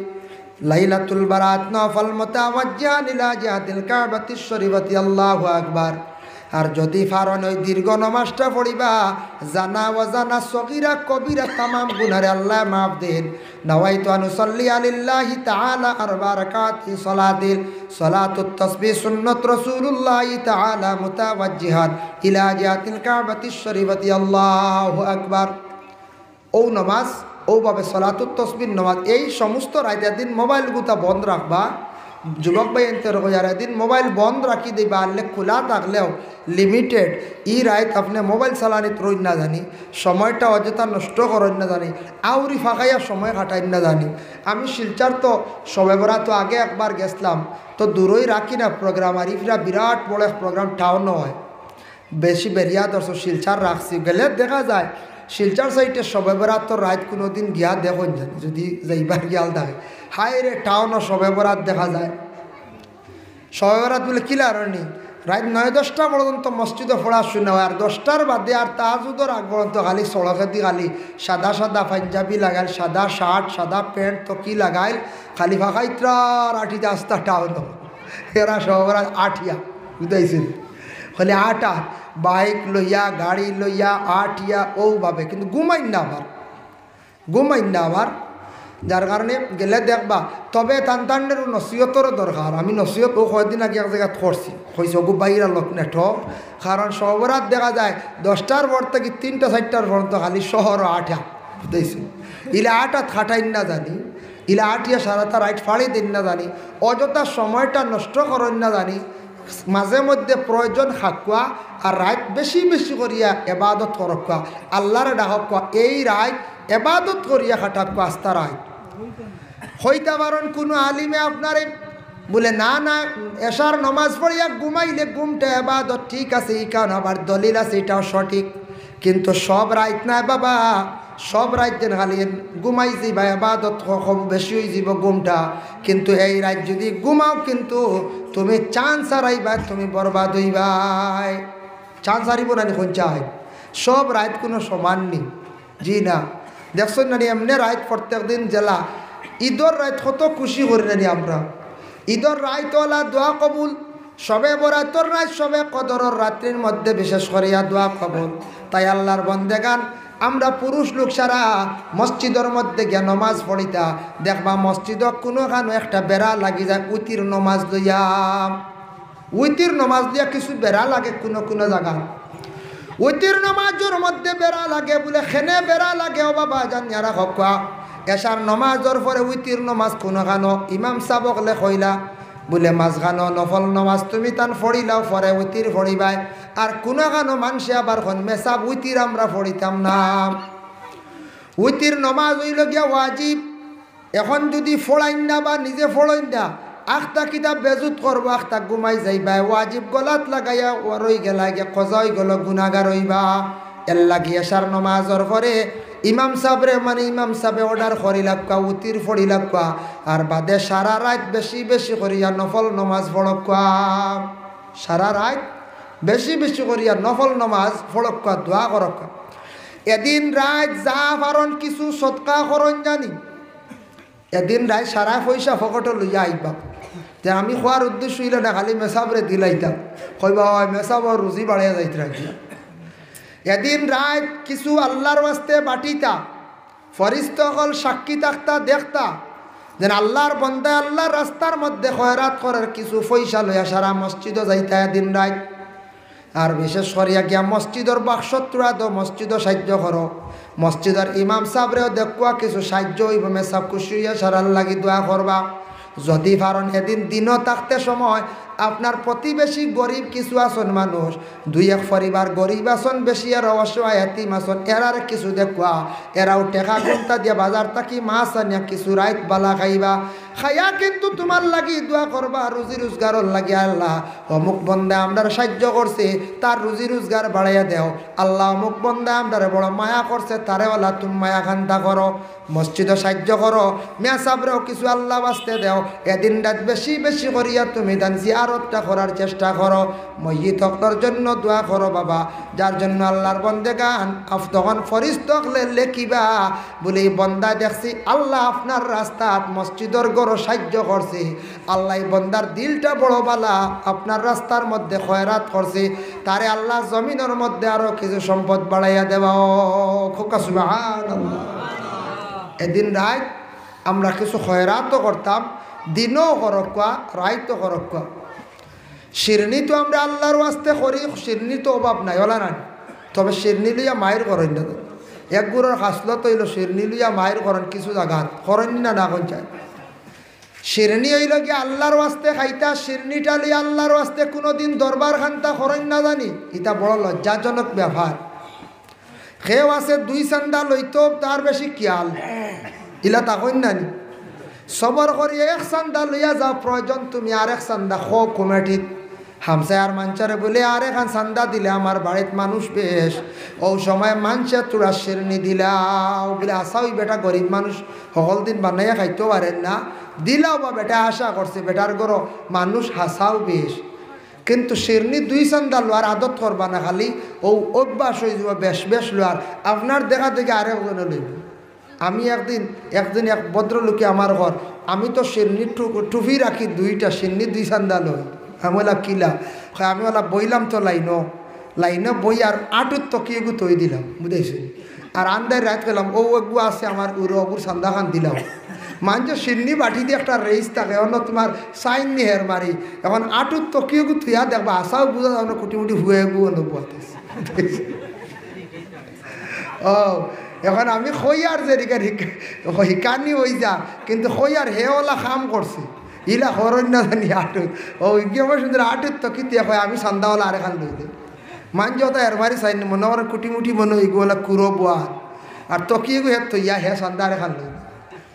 লাইলাতুল বারাত নফল মুতাওয়াজ্জিহান ইলা জাতিল কাবাতিশ শরীফাতি আল্লাহু আকবার। আর যদি ফারন ওই দীর্ঘ নমাজটা পড়িবা জানা ওয়াজানা সগীরা কবিরা তামাম গুনারে আল্লাহ মাফ দেন। নওয়াইতু আন উসাল্লি আলিল্লাহি তাআলা আরবা রাকাতি সালাতিল সালাতুত তাসবিহ সুন্নাত রাসূলুল্লাহি তাআলা মুতাওয়াজ্জিহান ইলা জাতিল কাবাতিশ শরীফাতি আল্লাহু আকবার। ও নমাজ ওভাবে সলাতুত তসবির নমাজ। এই সমস্ত রাইতের দিন মোবাইল গুতা বন্ধ রাখবা। যুবক ভাই এনতে রোজার দিন মোবাইল বন্ধ রাখি দিবা, আনলে খোলা থাকলেও লিমিটেড। ই রাইত আপনি মোবাইল চালানিত রইন না জানি, সময়টা অযথা নষ্ট করেন না জানি, আউরি ফাঁকাইয়া সময় কাটাইন না জানি। আমি শিলচার তো সবে বরা তো আগে একবার গেছিলাম, তো দূরই রাখি না প্রোগ্রাম, আর ইফরা বিরাট বড় প্রোগ্রাম টাউনও হয়, বেশি বেরিয়া দর্শ শিলচার রাখছি। গেলে দেখা যায় শিলচার সাইডে সবে বরাত তো রাত কোনো দিন গিয়া দেখুন জানি, যদি যাইবার গিয়াল থাকে হাই রে টাউনও সবে বরাত দেখা যায়। সবে বরাত বলে কিলারণী রাত 9-10টা পর্যন্ত মসজিদে পড়া শুনে হয়, আর 10টার বাদে আর তাহাজুদর আগ পর্যন্ত খালি সড়কে দি খালি সাদা সাদা পাঞ্জাবি লাগাইল, সাদা শার্ট সাদা প্যান্ট তো কি লাগাইল, খালি ফাঁকাইত্রার আঠিতে আস্তা টাউন। এরা সবে বরাত আঠিয়া বুঝাইছিল হলে 8 বাইক লইয়া গাড়ি লইয়া আঠিয়া ওভাবে, কিন্তু ঘুমাইন না আবার যার কারণে গেলে দেখবা। তবে তান্তানের নসিহতরও দরকার। আমি নসিহত ও কয়েকদিন আগে এক জায়গায় করছি, কইছে গু বাইরা লোক নেঠো, কারণ সবরাত দেখা যায় 10টার পর থেকে 3টা-4টার পর্যন্ত খালি শহর 8 বুঝতেছি। ইলা 8 খাটাইন না জানি, ইলা 8 সারাটা রাইট ফাড়ি দিন না জানি, অযথা সময়টা নষ্ট করেন না জানি। মাঝে মধ্যে প্রয়োজন খাকুয়া আর রাত বেশি বেশি করিয়া এবাদত করকুয়া, আল্লাহরে ডাকুয়া। এই রাত এবাদত করিয়া খাটাকুয়া আস্তা রাত হইতে পারেন। কোনো আলিমে আপনারে বলে না না এশার নমাজ পড়িয়া ঘুমাইলে ঘুমটা এবাদত ঠিক আছে, এই কারণ আবার দলিল আছে, এটাও সঠিক। কিন্তু সব রাত না বাবা, সব রাত যেন খালি ঘুমাই যাইবা এবাদত খুব বেশি হয়ে যাব ঘুমটা, কিন্তু এই রাত যদি ঘুমাও কিন্তু তুমি চান্স হারাইবা, তুমি বরবাদ হইবাই। চান্স হারিব না কোন চাই, সব রাত কোনো সমান নেই। জি না, দেখছেন না এমনি রাত প্রত্যেক দিন জেলা ঈদর রাত কত খুশি করি না আমরা। ঈদর রাতওয়ালা দোয়া কবুল, সবে বরাতর রাত সবে কদরের রাত্রির মধ্যে বিশেষ করিয়া দোয়া কবুল। তাই আল্লাহর বন্দেগান আমরা পুরুষ লোক সারা মসজিদের মধ্যে গিয়া নমাজ পড়িতা দেখবা মসজিদত কোনোখানো একটা বেড়া লাগি যায় উইতির নমাজ লইয়া। উইতির নমাজ লইয়া কিছু বেড়া লাগে কোনো কোনো জায়গা, উইতির নমাজের মধ্যে বেড়া লাগে বলে খেনে বেড়া লাগে। ও বাবা জানিয়ারা হকা এশার নমাজের পরে উইতির নমাজ কোনোখানো ইমাম সাবক লে কইলা বলে মাঝখানো নফল নমাজ তুমি তান ফড়িলাও পরে উইতির ফড়িবাই। আর কোনোখানো মানুষে আবার খন মেসাব উইতির আমরা ফড়িতাম না। উইতির নমাজ হইল গিয়া ওয়াজিব। এখন যদি ফড়াইন না বা নিজে ফড়াইন না আখটা কিতাব বেজুত করবো, আখটা ঘুমাই যাইবা, ওয়াজিব গলাত লাগাইয়া রই গেলা গিয়া কজা হয়ে গেল গুনাগার হইবা। এর লাগি এশার নমাজর পরে ইমাম সাহেবরে মানে ইমাম সাহেবে অর্ডার করি লাগবা উতির ফড়ি লাগবা, আর বাদে সারা রাত বেশি বেশি করিয়া নফল নমাজ পড়কা। সারা রাত বেশি বেশি করিয়া নফল নমাজ পড়কা, দোয়া করকা। এদিন রাত যা পারন কিছু সৎকা করন জানি, এদিন রাত সারা পয়সা ফকট লইয়া আইবা। যে আমি খোয়ার উদ্দেশ্য হইলে না খালি মেসাবরে দিলাইতাম, কইবা হয় মেসাবর রুজি বাড়িয়া যাইতে রাখিয়া। এদিন রাত কিছু আল্লাহর ওয়াস্তে বাটিতা, ফরিস্তকল সাক্ষী থাকতা দেখতা যেন আল্লাহর বন্দা আল্লাহর রাস্তার মধ্যে খয়রাত করার কিছু পয়সা লইয়া সারা মসজিদও যাইতা এদিন রাত। আর বিশেষ করিয়া গিয়া মসজিদর বাক্সত্রা দো মসজিদও সাহায্য করো, মসজিদের ইমাম সাহেবরেও দেখুয়া কিছু সাহায্য হইব, মেসাব খুশি হইয়া সারার লাগি দোয়া করবা। যদি পারেন এদিন দিনও থাকতে সময় আপনার প্রতিবেশী গরিব কিছু আসন মানুষ, দুই এক পরিবার গরিব আসন, বেশি আর অসহায় এতিম আসন, এরার কিছু দেখুয়া, এরাও টেকা গুন্তা দিয়ে বাজার থাকি মাছ আনিয়া কিছু রাইত বালা খাইবা, খাইয়া কিন্তু তোমার লাগি দোয়া করবা রুজি রোজগারর লাগি, আল্লাহ অমুক বন্দা আমরার সাহায্য করছে তার রুজি রোজগার বাড়াইয়া দেও, আল্লাহ অমুক বন্দা আমরারে বড় মায়া করছে তারে ওলা তুমি মায়া খান্তা করো, মসজিদও সাহায্য করো, মিয়া সাবরেও কিছু আল্লাহ বাঁচতে দেও, এদিন রাত বেশি বেশি করিয়া তুমি দান জিয়ারতটা করার চেষ্টা করো, ময়্যিত হকর জন্য দোয়া করো বাবা, যার জন্য আল্লাহর বন্দেগান তখন ফরিস্ত হলে লেখিবা বলে বন্দা দেখছি আল্লাহ আপনার রাস্তাত মসজিদর গড় সাহায্য করছে, আল্লাহ বন্দার দিলটা বড় বালা, আপনার রাস্তার মধ্যে খয়রাত করছে, তারে আল্লাহ জমিনের মধ্যে আরো কিছু সম্পদ বাড়াইয়া দেওয়া। খোকা সুবহানাল্লাহ। এদিন রাত আমরা কিছু খয়রাতও করতাম, দিনও করক্কা রাইতও করক্কা। শিরনি তো আমরা আল্লাহর ওয়াস্তে করি, শিরনি তো অভাব নাই ওলা নাই, তবে শিরনি লইয়া মায়ের করেন না, এক গুড়ের হাসলত হইল শিরনি লইয়া মায়ের করেন কিছু জায়গাত করেন না, না কোন চায় শিরনি হইল কি আল্লাহর ওয়াস্তে খাইতা, শিরনিটা লইয়া আল্লাহর ওয়াস্তে কোনোদিন দরবার খান্তা করেন না জানি, এটা বড় লজ্জাজনক ব্যাপার। খেও আছে দুই চান্দা লইতো তার বেশি খেয়াল, ইলা তা কইন না নি, সবর করি এক চান্দা লইয়া যাও, প্রয়োজন তুমি আর এক চান্দা খো কমিটিত হামসায়ার মাঞ্চারে বলে আর এখান চান্দা দিলে আমার বাড়িত মানুষ বেশ, ও সময় মানছে তোরা শিরনি দিলাও বলে আসা, ওই বেটা গরিব মানুষ সকল দিন বানাইয়া খাইতেও পারেন না, দিলাও বা বেটা আশা করছে বেটার গরো মানুষ হাসাও বেশ, কিন্তু শিরনি দুই চান্দা লোয়ার আদত করবা না, খালি ও অভ্যাস হয়ে যাব বেশ বেশ লোয়ার, আপনার দেখা দেখে আরেকজনে লইব। আমি একদিন এক ভদ্রলোকে আমার ঘর, আমি তো শিরনি টুপি রাখি দুইটা, শিরনি দুই চান্দা লই, আমি ওলা কিলা আমি ওলা বইলাম তো লাইনে বই আর আটুর তকিয়েগু তৈ দিলাম বুঝেছি, আর আন্দায় রাত গেলাম ও একগু আছে আমার উরবুর চান্দা খান দিলাম, মানছে শিরনি বাটি দিয়ে একটা রেস থাকে, অন্য তোমার সাইন নি হের মারি, এখন আটুর তকিয়েগু থুয়া দেখবা আশাও বুঝা যাও না, কুটি হুয়ে গু অনুভব ও এখন আমি খৈয়ার যে শিকানি হয়ে যা, কিন্তু খৈয়ার হেওলা কাম করছে, ইলা হরণ না জানি আটুত, ও ইজ্ঞাপন সুন্দর আটুত তো কি হয়, আমি সন্ধ্যাওয়ালা আর এখান লই দে মান যত এরমারি চাইনি মনে আমার কুটি মনে ইগুলা কুরো বোয়ার, আর তকিয়ে গো হেত ইয়া হে সন্ধ্যা আর এখান লই,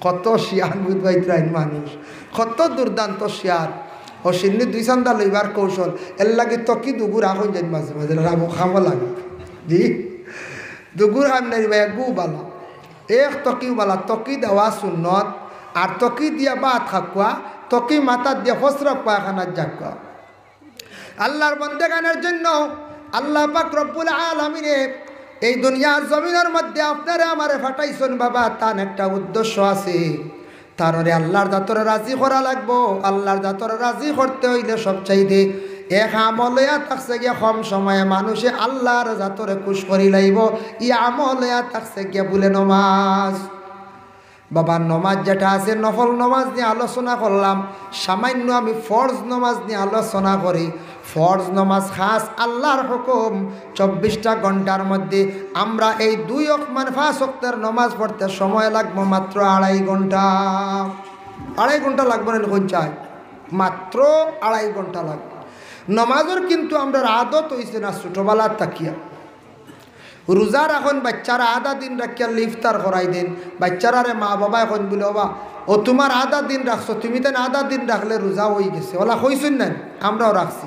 কত শিয়ান বুধবাইত্রাইন মানুষ, কত দুর্দান্ত শিয়ার, ও সিন্নি দুই সন্ধ্যা লইবার কৌশল এর লাগে তকি দুগুর আগুন যাই মাঝে মাঝে খাবো লাগে জি দুগুর খাম নাই ভাই গু বালা, এক তকিও বালা, তকি দেওয়া সুন্নত, আর তকি দিয়া বাত খাকুয়া, তকি মাথার দিয়ে ফসরক পায়খানার জাকুয়া। আল্লাহর বন্দেগানের জন্য আল্লাহ পাক রব্বুল আলামিনে এই দুনিয়ার জমিনের মধ্যে আপনারা আমারে ফাটাইছেন বাবা, তার একটা উদ্দেশ্য আছে, তারপরে আল্লাহর জাতরে রাজি করা লাগবো, আল্লাহর জাতরে রাজি করতে হইলে সবচাইতে এক আমলয়া থাকছে গিয়া কম সময়ে মানুষে আল্লাহর জাতরে খুশ করি লাইব, ই আমলয়া থাকছে গিয়া বলে নমাজ। বাবা নমাজ যেটা আছে নফল নমাজ নিয়ে আলোচনা করলাম, সামান্য আমি ফরজ নমাজ নিয়ে আলোচনা করি। ফরজ নমাজ খাস আল্লাহর হুকুম, 24টা ঘন্টার মধ্যে আমরা এই 2 5 ওয়াক্তের নমাজ পড়তে সময় লাগবে মাত্র 2.5 ঘন্টা। 2.5 ঘন্টা লাগবে না কোন চাই, মাত্র 2.5 ঘন্টা লাগবে। নমাজের কিন্তু আমরা আদত হয়েছে না ছোটোবেলার তাকিয়া। রোজা রাখুন বাচ্চারা আধা দিন রাখিয়া ইফতার করাই দেন, বাচ্চারারে মা বাবা এখন বলে বাবা ও তোমার আধা দিন রাখছো, তুমি তো আধা দিন রাখলে রোজা হয়ে গেছে, ওলা হইছেন না, আমরাও রাখছি।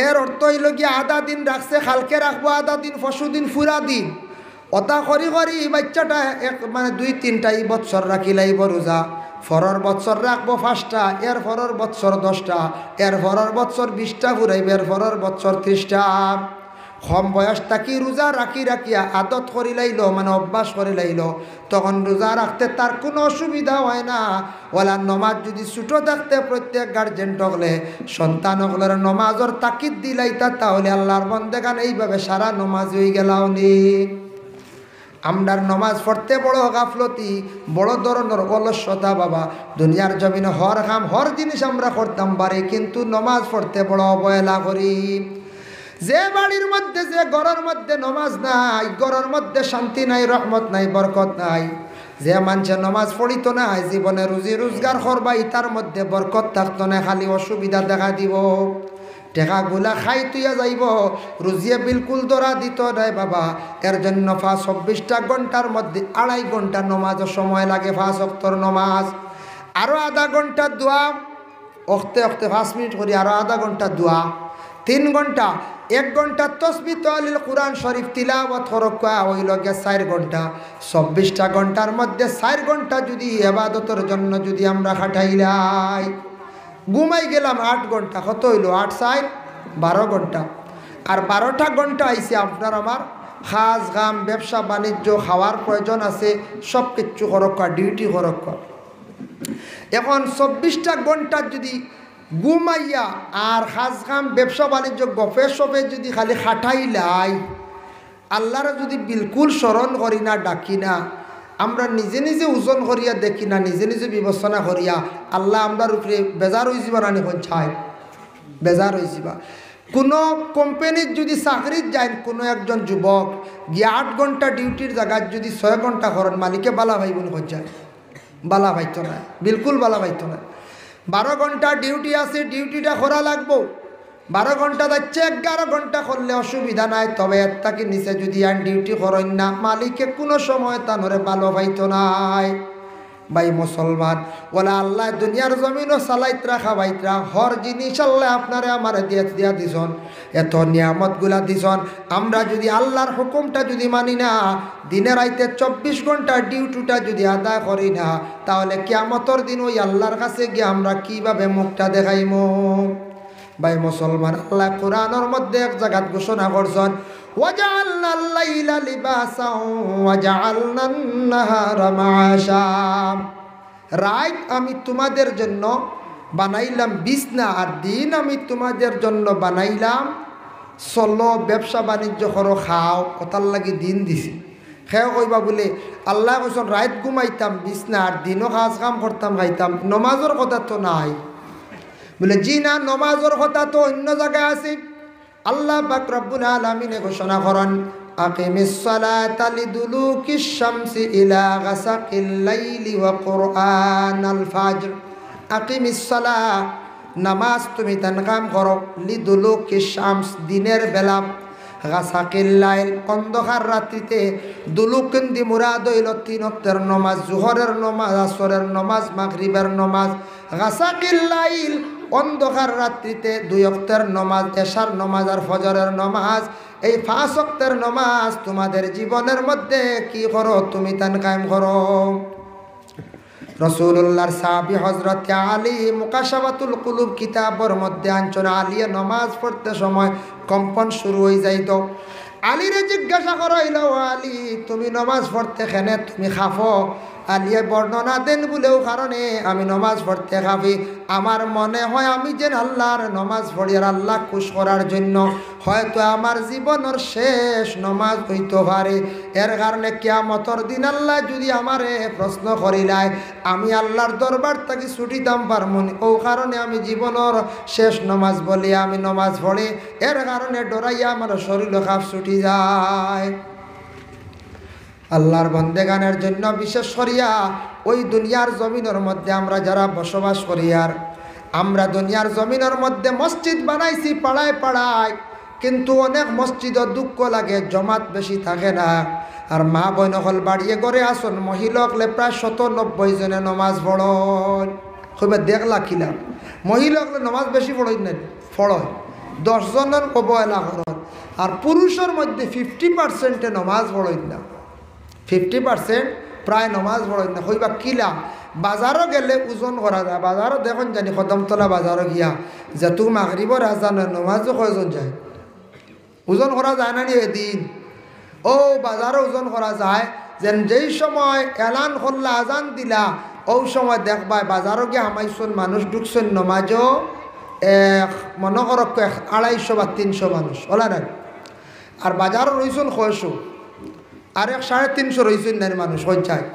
এর অর্থ হইল কি আধা দিন রাখছে, কালকে রাখবো আধা দিন, পরশু দিন ফুরা দিন, ওটা করি বাচ্চাটা এক 2-3 বৎসর রাখি লাইব রোজা। ফরর বৎসর রাখবো 5টা, এর ফরর বৎসর 10টা, এর ফরর বৎসর 20টা ফুরাইবে, এর ফরর বৎসর 30টা। কম বয়স থাকি রোজা রাখিয়া আদত করি লাইল, অভ্যাস করে লাইল, তখন রোজা রাখতে তার কোনো অসুবিধা হয় না। ওলা নমাজ যদি ছোটো থাকতে প্রত্যেক গার্জেন হলে সন্তান হলের নমাজের তাকিদ দিলাইতা, তাহলে আল্লাহর বন্দেগান এইভাবে সারা নমাজ হয়ে গেলাও নি। আমরার নমাজ পড়তে বড় গাফলতি, বড় ধরনের অলস্যতা বাবা। দুনিয়ার জমিনে হর কাম হর জিনিস আমরা করতাম পারি, কিন্তু নমাজ পড়তে বড় অবহেলা করি। যে বাড়ির মধ্যে, যে ঘরের মধ্যে নমাজ নাই, ঘরের মধ্যে শান্তি নাই, রহমত নাই, বরকত নাই। যে মানুষে নমাজ পড়িত না জীবনে রুজি রোজগার করবা ইতার মধ্যে বরকত থাকতো না, খালি অসুবিধা দেখা দিব। টেকাগুলা খাই তুইয়া যাইব, রুজিয়ে বিলকুল ধরা দিত নাই বাবা। এর জন্য 24টা ঘন্টার মধ্যে 2.5 ঘন্টা নমাজও সময় লাগে, 5 ওয়াক্তর নমাজ, আরও আধা ঘন্টা দোয়া, অক্তে 5 মিনিট করি, আরও আধা ঘন্টা দোয়া, 3 ঘন্টা, 1 ঘন্টা তসবিহ তাহলিল কুরআন শরীফ তিলাওয়াত করকা, ওই লগে 4 ঘন্টা। 24টা ঘন্টার মধ্যে 4 ঘন্টা যদি ইবাদতের জন্য যদি আমরা খাটাইলাই, ঘুমাই গেলাম 8 ঘন্টা, কত হইল 8 4 12 ঘন্টা। আর 12টা ঘন্টা আইসে আপনার আমার কাজ কাম ব্যবসা বাণিজ্য খাওয়ার প্রয়োজন আছে, সব কিছু করকা, ডিউটি করকা। এখন 24টা ঘন্টা যদি ঘুমাইয়া আর কাজ কাম ব্যবসা বাণিজ্য গফে সফে যদি খালি খাটাইলাই, আল্লাহরে যদি বিলকুল স্মরণ করি না, ডাকি না, আমরা নিজে নিজে ওজন করিয়া দেখি না, নিজে নিজে বিবেচনা করিয়া আল্লাহ আমরার উপরে বেজার হয়ে যাবা, রানি কোন ছাই বেজার হয়ে যাবা। কোনো কোম্পানির যদি চাকরিত যায়, কোনো একজন যুবক গিয়ে 8 ঘন্টা ডিউটির জায়গায় যদি 6 ঘন্টা করেন, মালিকে বালা ভাইবুন কোন যায়, বালা ভাইতো না, বিলকুল বালা ভাইতো না। 12 ঘন্টা ডিউটি আছে, ডিউটিটা করা লাগবো। 12 ঘন্টা যাচ্ছে, 11 ঘন্টা করলে অসুবিধা নাই, তবে এর তাকে নিচে যদি আর ডিউটি করেন না, মালিকে কোনো সময় তানরে ভালো পাইতো নাই। ভাই মুসলমান, ওলা আল্লাহ দুনিয়ার জমিনও চালাইতরা খাবাইতরা, হর জিনিস আল্লাহ আপনারে আমারে দিয়া দিছন, এত নিয়ামতগুলা দিছন। আমরা যদি আল্লাহর হুকুমটা যদি মানি না, দিনে রাইতে 24 ঘন্টা ডিউটিটা যদি আদায় করি না, তাহলে কিয়ামতের দিন ওই আল্লাহর কাছে গিয়ে আমরা কিভাবে মুখটা দেখাইমু? ভাই মুসলমান, আল্লাহ কোরআনের মধ্যে এক জায়গাত ঘোষণা করছেন, ওয়াজআলনাল লাইলা লিবাসাও ওয়াজআলনান নাহারা মাআশা। রাত আমি তোমাদের জন্য বানাইলাম বিছনা, আর দিন আমি তোমাদের জন্য বানাইলাম চলো, ব্যবসা বাণিজ্য করো, খাও, কথার লাগি দিন দিছি। খেয়ে কইবা বলে আল্লাহ কইছেন রাত ঘুমাইতাম বিছনা, আর দিনও কাজ কাম করতাম, খাইতাম। নমাজের কথা তো নাই বলে, জি না, নমাজের কথা তো অন্য জায়গায় আছে। আল্লাহ পাক রব্বুল আলামিনে ঘোষণা করেন, আকিমিস সালাতা লিদুলুকিশ শামসি ইলা গাসাকিল লাইলি ওয়া কুরআনাল ফাজর। আকিমিস সালাহ, নামাজ তুমি তানকাম করো, লিদুলুকিশ শামস, দিনের বেলা, গাসাকিল লাইল, অন্ধকার রাত্রিতে। দুলুকিন্দি মুরাদ হইল 3 ওয়াক্তের নমাজ, জোহরের নমাজ, আসরের নমাজ, মাগরিবের নমাজ। গাসাকিল লাইল, অন্ধকার রাত্রিতে 2 ওয়াক্তের নমাজ, এশার নমাজ আর ফজরের নমাজ। এই 5 ওয়াক্তের নমাজ তোমাদের জীবনের মধ্যে কি করো? তুমি তান কায়েম করো। রাসূলুল্লাহর সাহাবী হযরত আলী মুকাশাফাতুল কুলুব কিতাবের মধ্যে আনছেন, আলিয়ে নমাজ পড়তে সময় কম্পন শুরু হয়ে যাইত। আলীরে জিজ্ঞাসা করাইল, আলী তুমি নমাজ পড়তে খেনে তুমি খাফো? আলিয়ে বর্ণনা দেন বলেও কারণে আমি নমাজ পড়তে খাবি, আমার মনে হয় আমি যেন আল্লাহর নমাজ পড়ি আর আল্লাহ খুশ করার জন্য, হয়তো আমার জীবনের শেষ নমাজ হইতে পারে। এর কারণে কিয়ামতের দিন আল্লাহ যদি আমারে প্রশ্ন করিলায়, আমি আল্লাহর দরবার থেকে ছুটিতাম পারমুনি, ও কারণে আমি জীবনের শেষ নমাজ বলি আমি নমাজ পড়ি। এর কারণে ডরাইয়া আমার শরীর খাপ ছুটি যায়। আল্লাহর বন্দেগানের জন্য বিশেষ করিয়া ওই দুনিয়ার জমিনের মধ্যে আমরা যারা বসবাস করি, আর আমরা দুনিয়ার জমিনের মধ্যে মসজিদ বানাইছি পাড়ায় পাড়ায়, কিন্তু অনেক মসজিদও দুঃখ লাগে, জমাত বেশি থাকে না। আর মা বোন হল বাড়িয়ে করে আসন, মহিলা হলে প্রায় 190 জনে নমাজ পড়ন। খুবই দেখলা খিলাম মহিলা হলে নমাজ বেশি পড়ই না, পড়য় 10 জনের অবহেলা করেন। আর পুরুষের মধ্যে 50% নমাজ পড়ই না, 50% প্রায় নমাজ পড়েন না। হইবা কিলা বাজারও গেলে ওজন করা যায়, বাজারও দেখুন জানি কদমতলা বাজারও গিয়া যেহেতু মাগরিবর আজান নমাজও কয়জন যায়, ওজন করা যায় না নি এদিন? ও বাজারও ওজন করা যায়, যেন যেই সময় এলান করলা আজান দিলা, ওই সময় দেখবা বাজারও গিয়ে আমাইছন মানুষ ঢুকছেন নমাজও, মনে করক 250 বা 300 মানুষ ওলা না। আর বাজারও রয়েছেন 100, আর 350 রয়েছেন না মানুষ হইছায়।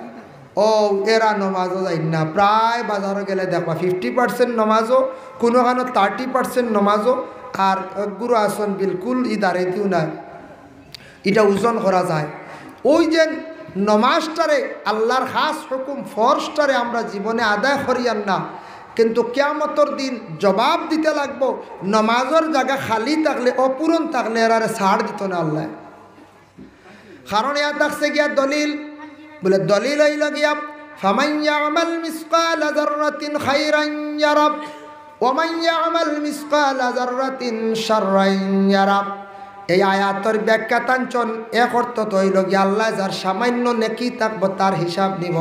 ও এরা নমাজও যাই না, প্রায় বাজারও গেলে দেখবা 50% নমাজও, কোনোখানে 30% নমাজও, আর গুরু আসন বিলকুল ইদারে দিও না। এটা ওজন করা যায়। ওই যে নমাজটারে আল্লাহর খাস হুকুম ফরজটারে আমরা জীবনে আদায় করিয়ান না, কিন্তু কিয়ামতের দিন জবাব দিতে লাগবো। নমাজের জায়গা খালি থাকলে অপূরণ থাকলে এরারে ছাড় দিত না আল্লাহ। কারণ ইয়া থাকছে গিয়া দলিল, বলে দলিল হইল গিয়া ফামান ইয়ামাল মিসকালা যাররাতিন খাইরান ইয়ারা ওয়া মান ইয়ামাল মিসকালা যাররাতিন শাররান ইয়ারা। এই আয়াতের ব্যাখ্যা টানছন এক অর্থ তো হইল গিয়া আল্লাহ যার সামান্য নেকি থাকবো তার হিসাব নিব,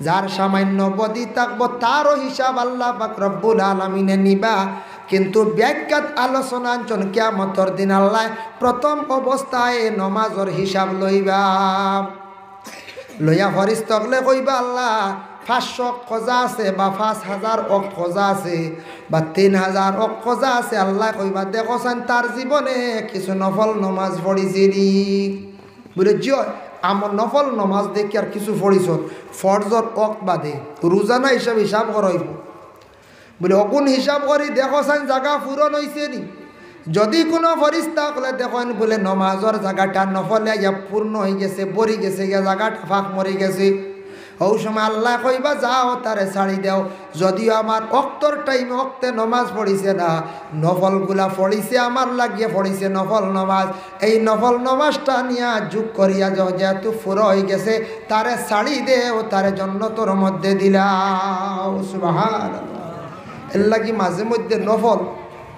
যার সামান্য বদি থাকবো তারও হিসাব আল্লাহ পাক রব্বুল আলামিনে নিবা। কিন্তু ব্যাখ্যাত আলোচনা আনছন কিয়ামতের দিন আল্লাহ প্রথম অবস্থায় নমাজের হিসাব লইবা। লইয়া ফরিস্তকলে কইবা আল্লাহ 500 খোঁজা আছে বা 5000 খোঁজা আছে বা 3000 খোঁজা আছে। আল্লাহ কইবা দেখছেন তার জীবনে কিছু নফল নমাজ পড়িছি নি, বলে জিও আমার নফল নমাজ দেখি আর কিছু পড়িছ ফরজর বাদে রোজানা হিসাব করাইব। বলে অগুন হিসাব করি দেখছেন জায়গা পূরণ হয়েছে নি। যদি কোনো ফরিস্তা হলে দেখেন বলে নমাজের জায়গাটা নফলে ইয়া পূর্ণ হয়ে গেছে, বরি গেছে, গিয়া জায়গাটা ফাঁক মরি গেছে, ওই সময় আল্লাহ কইবা যাও তারে ছাড়ি দেও। যদিও আমার অক্তর টাইমে অক্তে নমাজ পড়িছে না, নফলগুলা পড়িছে আমার লাগিয়ে পড়িছে নফল নমাজ, এই নফল নমাজটা নিয়ে যোগ করিয়া যাও, যেহেতু পুরো হয়ে গেছে তারে ছাড়ি দেও, তারে জন্নতর মধ্যে দিলাও। সুবহানাল্লাহ। এর লাগি মাঝে মধ্যে নফল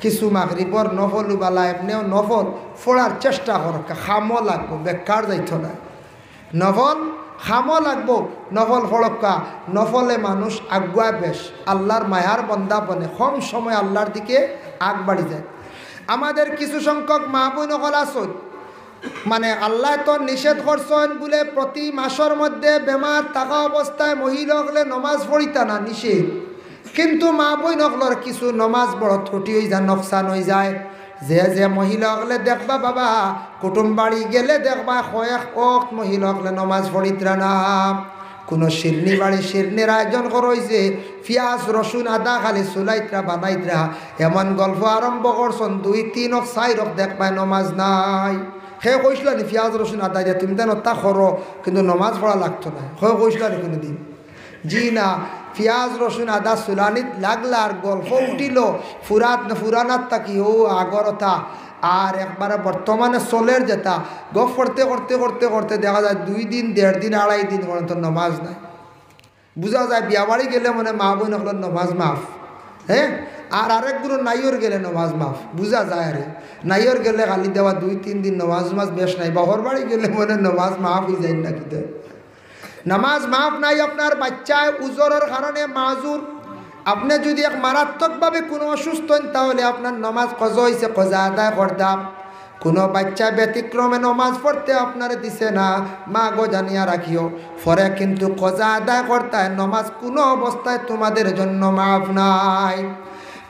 কিছু মাগরিবর নফল বালা এমনিও নফল ফোড়ার চেষ্টা কর, খামো লাগবো, বেকার যাইত না। নফল খামো লাগবো, নফল ফড়ক্কা। নফলে মানুষ আগুয়া বেশ আল্লাহর মায়ার বন্দা বনে, কম সময় আল্লাহর দিকে আগ বাড়ি যায়। আমাদের কিছু সংখ্যক মা বোন হল আসত, মানে আল্লাহ তো নিষেধ করছেন বলে প্রতি মাসের মধ্যে বেমার থাকা অবস্থায় মহিলা হলে নমাজ পড়িতা না, নিষেধ। কিন্তু মা বই নকলর কিছু নমাজ বড় ত্রুটি হয়ে যায়, নকশান হয়ে যায়। যে মহিলা হলে দেখবা বাবা কুটুম বাড়ি গেলে দেখবা কয়েক মহিলা হলে নমাজ পড়িতরা না। কোনো শিরনি বাড়ি শিরনির আয়োজন করেছে, পিঁয়াজ রসুন আদা খালি চুলাইতরা বানাইতরা, এমন গল্প আরম্ভ করছেন 2-3 4 দেখবাই নমাজ নাই। সে কইছিল নি পিঁয়াজ রসুন আদা দিয়ে তুমি তেন তা করো, কিন্তু নমাজ পড়া লাগতো না। সে কইছিল নি কোনো দিন? জি না, পিঁয়াজ রসুন আদা চুলানিত লাগলা আর গল্প উঠিল ফুরানাত তাকি ও আগরতা। আর একবারে বর্তমানে চলের যেটা গপ করতে করতে করতে করতে দেখা যায় 2 দিন 1.5 দিন 2.5 দিন পর্যন্ত নমাজ নাই। বোঝা যায় বিয়া বাড়ি গেলে মানে মা বোন হল নমাজ মাফ, হ্যাঁ। আর আরেকগুলো নাইয়র গেলে নমাজ মাফ, বোঝা যায়। আরে নাইয়র গেলে খালি দেওয়া 2-3 দিন নমাজ বেশ নাই, বাহর বাড়ি গেলে মানে নমাজ মাফ হয়ে যায় না। কিন্তু নামাজ মাফ নাই, আপনার বাচ্চায় উজরের কারণে মাজুর। আপনি যদি এক মারাত্মকভাবে কোনো অসুস্থ হন তাহলে আপনার নমাজ কজা হয়েছে, কজা আদায় করতাম। কোনো বাচ্চা ব্যতিক্রমে নমাজ পড়তে আপনার দিছে না, মা গো জানিয়া রাখিও, পরে কিন্তু কজা আদায় করতে নমাজ কোনো অবস্থায় তোমাদের জন্য মাফ নাই।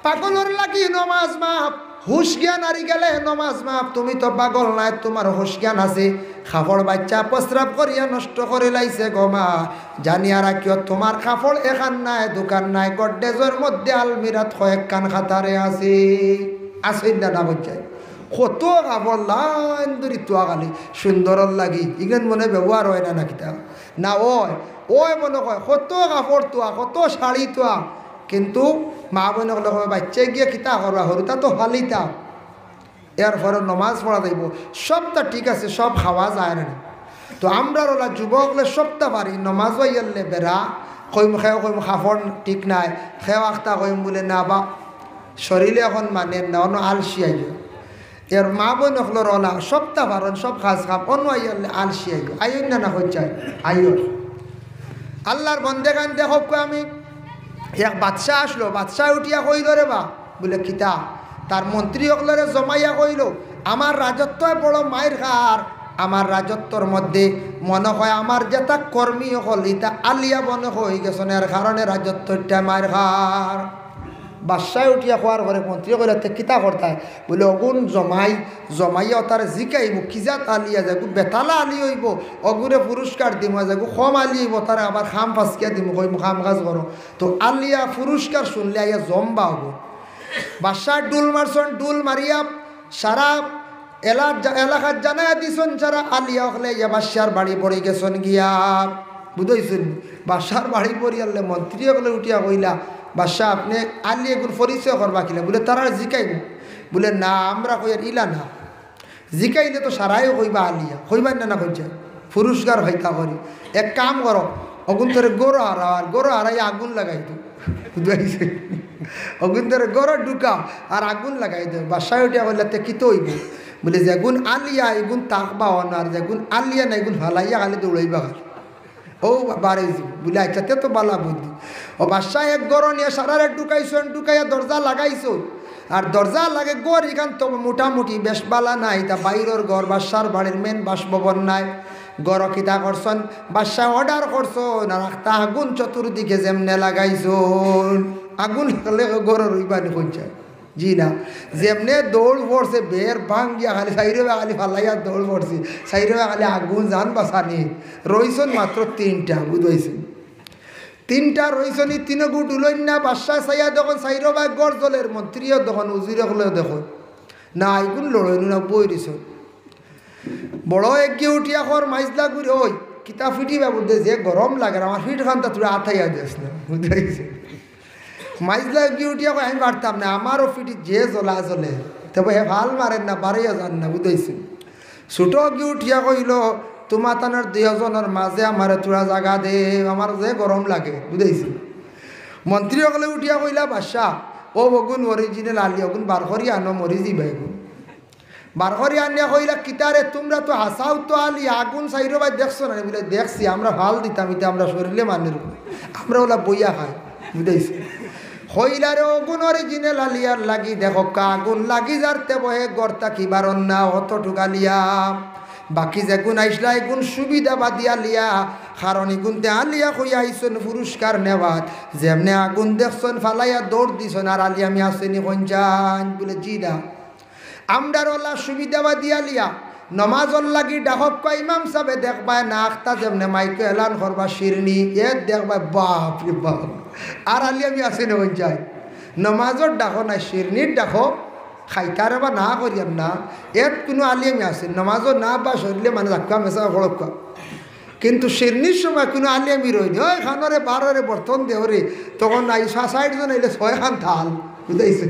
পাগলর লাগি নমাজ মাফ, হুশ জ্ঞান হারি গেলে নমাজ মাফ। তুমি তো পাগল নাই, তোমার হুশ জ্ঞান আছে। খাফড় বাচ্চা প্রস্রাব করিয়া নষ্ট করে লাইছে গো মা, জানিয়া রাখিও তোমার খাফড় এখান নাই, দোকান নাই, গড্ডেজের মধ্যে আলমিরাত কয়েকখান খাতারে আছে। আসেন না না বলছাই কত কাপড় লাইন ধরি তোয়া খালি সুন্দর লাগি, ইগেন মনে ব্যবহার হয় না নাকি তা না? ওই মনে কয় কত কাপড় তোয়া, কত শাড়ি তোয়া, কিন্তু মা বোন বাচ্চা গিয়ে কিতা করবা, হরুতা তো হালিতা। এরপরে নমাজ পড়া যাইব, সবটা ঠিক আছে, সব খাওয়া যায় না। তো আমরা ওলা যুবকলে সবটা পারি, নমাজ হইলে বেড়া কইম খেয়ে কইম খাফড় ঠিক নাই, খেয়ে আখতা কইম বলে না বা শরীরে এখন মানে না, অন্য আলসি আইয়। এর মা বোন হলো রলা সবটা পারেন, সব খাস খাপ, অন্য আইলে আলসি আইয়, আইন না না হচ্ছে আইয়। আল্লাহর বন্দে গান দেখো, আমি এক বাদশাহ আসলো, বাদশাহ উঠিয়া কইল রে বা বলে কিতা, তার মন্ত্রী সকলরে জমাইয়া কইল আমার রাজত্ব বড় মায়ের খার, আমার রাজত্বর মধ্যে মনে হয় আমার যেটা কর্মী হল ইটা আলিয়া মনে হয়ে গেছে, এর কারণে রাজত্বটা মায়ের খার। বাদশাহ উঠিয়া খোয়ার পরে মন্ত্রী কইল কিতা করতায়, বলে অগুন জমাইয়া তার জিকাইব কিজাত আলিয়া যাগু বেতালা আলি হইব, অগুরে পুরস্কার দিব, যাগু কম আলি হইব তারা আবার খাম ফাঁসকিয়া দিব, কইব খাম কাজ করো। তো আলিয়া পুরস্কার শুনলে আইয়া জম্বা হব। বাদশাহ ডুল মারছন, ডুল মারিয়া সারা এলাকার জানায় দিছন যারা আলিয়া হলে ইয়া বাদশার বাড়ি পড়ে গেছন গিয়া বুঝাইছেন বাদশার বাড়ি পড়ি আনলে মন্ত্রী হলে উঠিয়া কইলা বাদশাহ আপনি আলি এগুলো পরিচয় করবা কিনা বলে তারা জিকাই বলে না আমরা কইয়ার ইলা না জিকাইলে তো সারাইও কইবা আলিয়া কইবার না কইছে পুরস্কার হইতা করি এক কাম করো অগুন ধরে গরু হারাও আর গরু হারাই আগুন লাগাই দো বুঝাইছে অগুন ধরে গরু ঢুকাও আর আগুন লাগাই দো বাসায় উঠিয়া কইলা তে কি তো হইব বলে যেগুন আলিয়া এগুন তাকবা অনার যেগুন আলিয়া না এগুন হালাইয়া খালি দৌড়াইবা খালি ও বাড়ি বলে আচ্ছা তে তো বালা বুদ্ধি ও বাসায় এক গরু নিয়ে সারারে ঢুকাইয়া দরজা লাগাইছো আর দরজা লাগে গড় এখান তো মোটামুটি বেশ বালা নাই তা বাইরের ঘর বাসার বাড়ির মেন বাসভবন নাই গড় কিতা করছন বাসা অর্ডার করছন আর একটা আগুন চতুর্দিকে যেমনে লাগাইছন আগুন লাগলে গড় রইবানি পঞ্চায়েত জি না যেমনে দৌড় পড়ছে বের ভাঙ্গিয়া খালি সাইরে খালি ফালাইয়া দৌড় পড়ছে সাইরে খালি আগুন জান বাসানি রইছন মাত্র 3টা বুঝাইছেন 3টা রইছনি 3 গুট উলইন না বাদশা চাইয়া দেখুন সাইরো বা গড় জলের মন্ত্রীও দেখুন উজিরে হলেও দেখুন না আইগুন লড়ইন না বই দিছ বড় এগিয়ে উঠিয়া কর মাইজলা ঘুরে ওই কিতা ফিটিবা বুঝতে যে গরম লাগে আমার ফিট খান তা তুই আথাইয়া দিস না বুঝাইছে মাইজলা এগিয়ে উঠিয়া কয় আমি পারতাম না আমারও ফিটি যে জ্বলা জ্বলে তবে হে ভাল মারেন না বাড়াইয়া যান না বুঝাইছে ছোট এগিয়ে উঠিয়া কইল তোমার তানোর 2 জনের মাঝে আমার তোরা জায়গা দে আমার যে গরম লাগে বুঝাইছি মন্ত্রী সকলে উঠিয়া কইলা বাদশাহ ও বগুন অরিজিনাল আলি অগুন বার করি আনো মরি যাইবাই বার করি আনিয়া কইলা কিতারে তোমরা তো হাসাও তো আলি আগুন চাইরো ভাই দেখছো না বলে দেখছি আমরা ভাল দিতাম এটা আমরা শরীরে মানের আমরা ওলা বইয়া খাই বুঝাইছি কইলারে অগুন অরিজিনাল আলিয়ার লাগি দেখো আগুন লাগি যারতে বহে গড়তা কি বারণ না অত ঠুকালিয়া বাকি যেগুন আইসলা এগুন সুবিধা বাদিয়া লিয়া কারণ এগুনতে আলিয়া কইয়া আইসন পুরস্কার নেওয়াত যেমনে আগুন দেখছন ফালাইয়া দৌড় দিছন আর আলিয়া আমি আসেনি কঞ্চান বলে জি না আমরার ওলা সুবিধা বাদিয়া লিয়া নমাজর লাগি ডাকক কয় ইমাম সাহেব দেখবায় না আখতা যেমনে মাইকে এলান করবা শিরনি এ দেখবায় বাপ রে বাপ আর আলিয়া আমি আসেনি কঞ্চান নমাজর ডাকো না শিরনির ডাকো খাইতারে বা না করিয়াম না এর কোনো আলিয়ামি আছে নমাজও না বা শরীরে মানে রাখা মেশা খড়কা কিন্তু শিরনির সময় কোনো আলিয়ামি রইনি ওই খানরে 12রে বর্তন দেহরে তখন নাই 60 জন আইলে 6 খান থাল বুঝাইছে